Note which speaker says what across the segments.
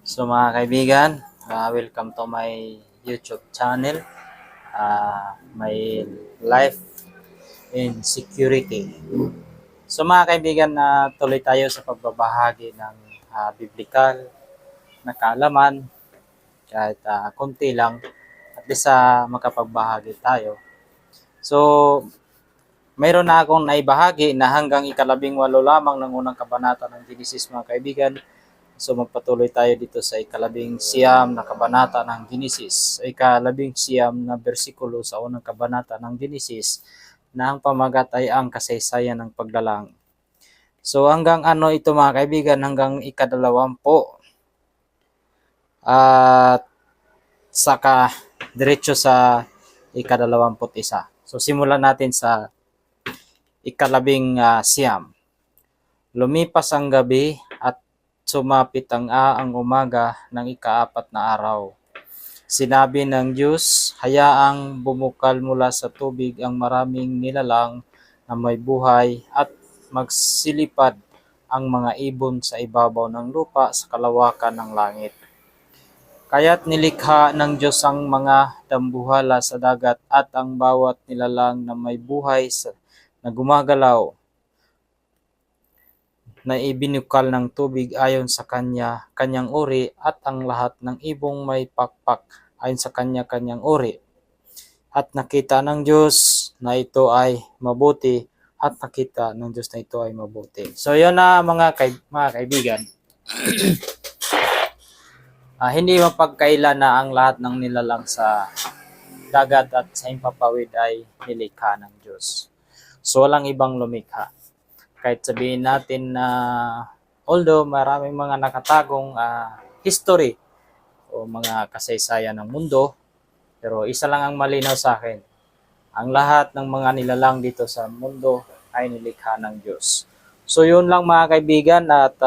Speaker 1: So mga kaibigan, welcome to my YouTube channel, my life in security. So mga kaibigan, tuloy tayo sa pagbabahagi ng biblikal na kaalaman, kahit konti lang, at least makapagbahagi tayo. So, mayroon na akong naibahagi na hanggang ika-18 lamang ng unang kabanata ng Genesis mga kaibigan. So magpatuloy tayo dito sa ika-19 na kabanata ng Genesis, ika-19 na bersikulo sa unang kabanata ng Genesis, na ang pamagat ay ang kasaysayan ng paglalang. So hanggang ito mga kaibigan, hanggang ika-20 at saka diretso sa ika-21. So simulan natin sa ika-19. Lumipas ang gabi at sumapit ang umaga ng ika-4 na araw. Sinabi ng Diyos, hayaang bumukal mula sa tubig ang maraming nilalang na may buhay at magsilipad ang mga ibon sa ibabaw ng lupa sa kalawakan ng langit. Kaya't nilikha ng Diyos ang mga dambuhala sa dagat at ang bawat nilalang na may buhay na gumagalaw na ibinukal ng tubig ayon sa kanyang uri, at ang lahat ng ibong may pakpak ayon sa kanyang uri. At nakita ng Diyos na ito ay mabuti, at nakita ng Diyos na ito ay mabuti. So yun na mga kaibigan. Hindi mapagkaila na ang lahat ng nilalang sa dagat at sa himpapawid ay nilikha ng Diyos. So walang ibang lumikha. Kahit sabihin natin na although maraming mga nakatagong history o mga kasaysayan ng mundo, pero isa lang ang malinaw sa akin. Ang lahat ng mga nilalang dito sa mundo ay nilikha ng Diyos. So yun lang mga kaibigan, at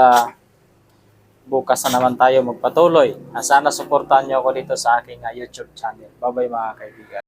Speaker 1: bukas na naman tayo magpatuloy. Sana suportahan niyo ako dito sa aking YouTube channel. Bye-bye mga kaibigan.